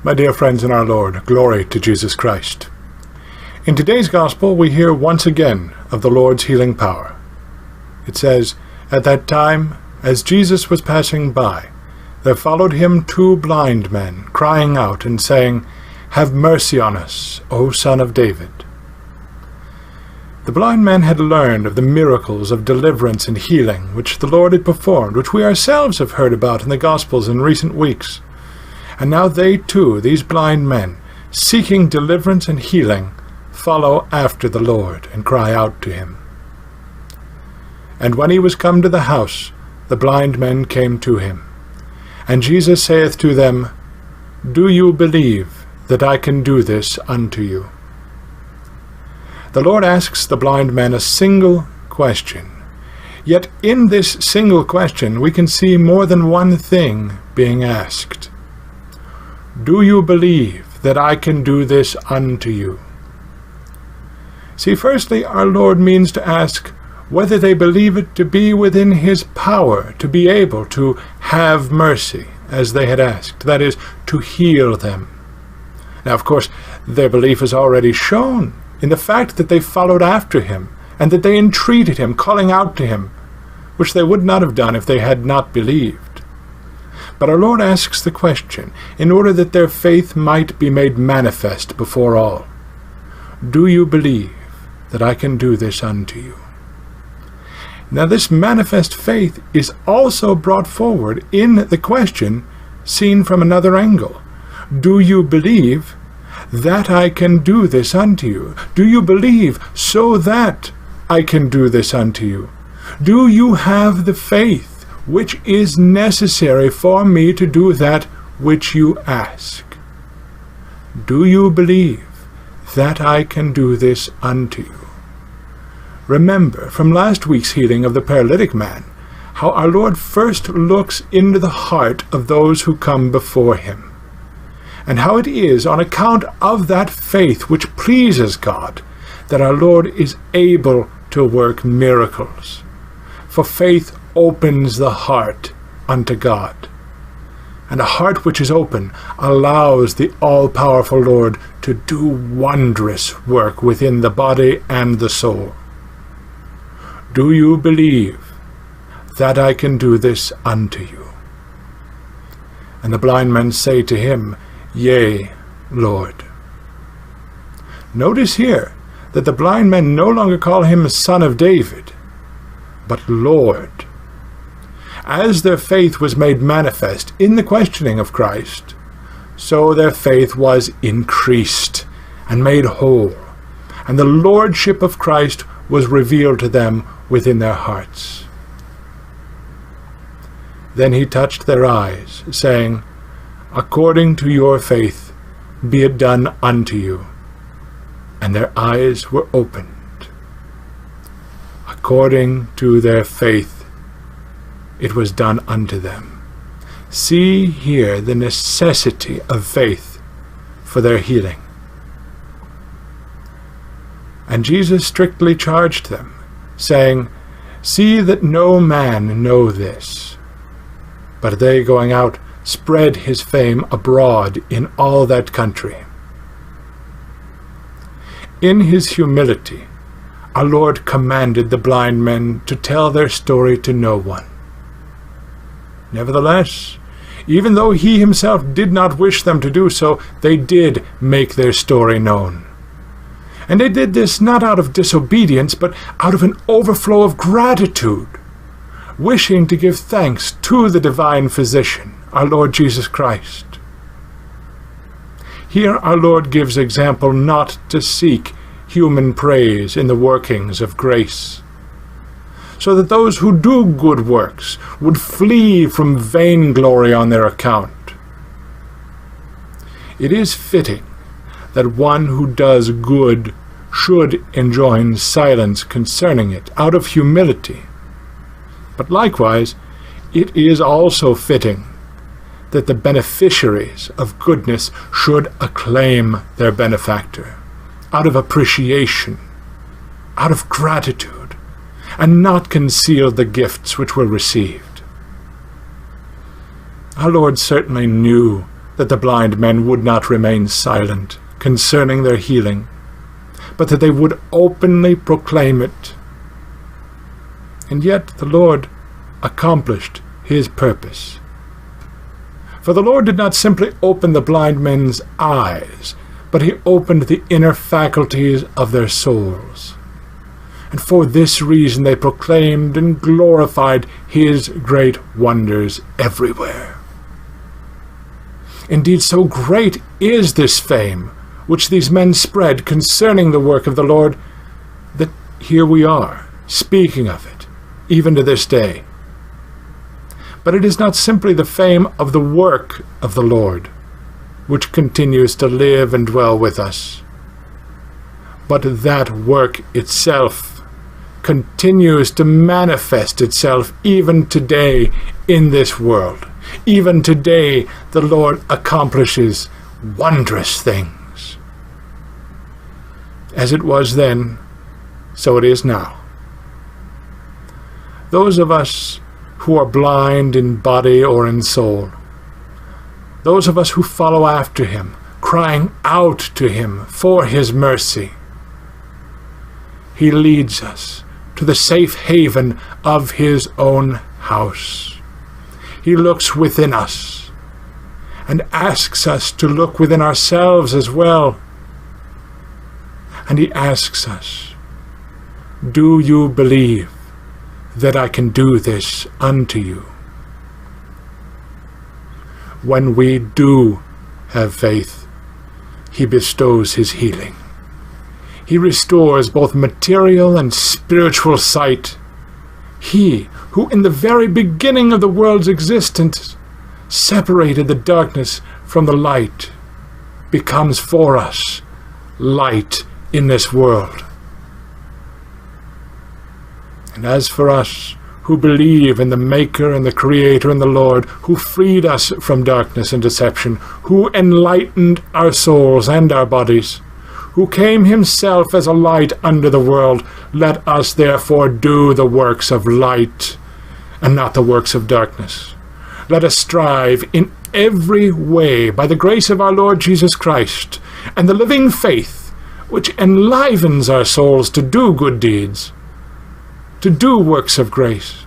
My dear friends in our Lord, glory to Jesus Christ. In today's Gospel, we hear once again of the Lord's healing power. It says, "At that time, as Jesus was passing by, there followed him 2 blind men, crying out and saying, 'Have mercy on us, O Son of David.'" The blind men had learned of the miracles of deliverance and healing which the Lord had performed, which we ourselves have heard about in the Gospels in recent weeks. And now they too, these blind men, seeking deliverance and healing, follow after the Lord and cry out to him. "And when he was come to the house, the blind men came to him. And Jesus saith to them, Do you believe that I can do this unto you?" The Lord asks the blind men a single question. Yet in this single question we can see more than one thing being asked. Do you believe that I can do this unto you? See, firstly, our Lord means to ask whether they believe it to be within his power to be able to have mercy, as they had asked, that is, to heal them. Now, of course, their belief is already shown in the fact that they followed after him, and that they entreated him, calling out to him, which they would not have done if they had not believed. But our Lord asks the question in order that their faith might be made manifest before all. Do you believe that I can do this unto you? Now this manifest faith is also brought forward in the question seen from another angle. Do you believe that I can do this unto you? Do you believe so that I can do this unto you? Do you have the faith which is necessary for me to do that which you ask? Do you believe that I can do this unto you? Remember from last week's healing of the paralytic man how our Lord first looks into the heart of those who come before him, and how it is on account of that faith which pleases God that our Lord is able to work miracles. For faith opens the heart unto God, and a heart which is open allows the all-powerful Lord to do wondrous work within the body and the soul. Do you believe that I can do this unto you? And the blind men say to him, Yea, Lord. Notice here that the blind men no longer call him Son of David, but Lord. As their faith was made manifest in the questioning of Christ, so their faith was increased and made whole, and the lordship of Christ was revealed to them within their hearts. Then he touched their eyes, saying, According to your faith be it done unto you. And their eyes were opened. According to their faith it was done unto them. See here the necessity of faith for their healing. And Jesus strictly charged them, saying, See that no man know this. But they, going out, spread his fame abroad in all that country. In his humility, our Lord commanded the blind men to tell their story to no one. Nevertheless, even though he himself did not wish them to do so, they did make their story known. And they did this not out of disobedience, but out of an overflow of gratitude, wishing to give thanks to the divine physician, our Lord Jesus Christ. Here our Lord gives example not to seek human praise in the workings of grace, so that those who do good works would flee from vainglory on their account. It is fitting that one who does good should enjoin silence concerning it out of humility, but likewise it is also fitting that the beneficiaries of goodness should acclaim their benefactor out of appreciation, out of gratitude, and not conceal the gifts which were received. Our Lord certainly knew that the blind men would not remain silent concerning their healing, but that they would openly proclaim it. And yet the Lord accomplished his purpose. For the Lord did not simply open the blind men's eyes, but he opened the inner faculties of their souls. And for this reason they proclaimed and glorified his great wonders everywhere. Indeed, so great is this fame which these men spread concerning the work of the Lord, that here we are, speaking of it, even to this day. But it is not simply the fame of the work of the Lord which continues to live and dwell with us, but that work itself continues to manifest itself even today in this world. Even today the Lord accomplishes wondrous things. As it was then, so it is now. Those of us who are blind in body or in soul, those of us who follow after him, crying out to him for his mercy, he leads us to the safe haven of his own house. He looks within us and asks us to look within ourselves as well. And he asks us, do you believe that I can do this unto you? When we do have faith, he bestows his healing. He restores both material and spiritual sight. He who in the very beginning of the world's existence separated the darkness from the light becomes for us light in this world. And as for us who believe in the Maker and the Creator and the Lord, who freed us from darkness and deception, who enlightened our souls and our bodies, who came himself as a light unto the world, let us therefore do the works of light and not the works of darkness. Let us strive in every way by the grace of our Lord Jesus Christ and the living faith which enlivens our souls to do good deeds, to do works of grace,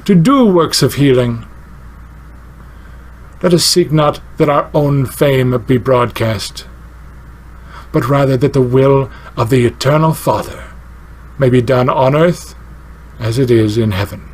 to do works of healing. Let us seek not that our own fame be broadcast, but rather that the will of the eternal Father may be done on earth as it is in heaven.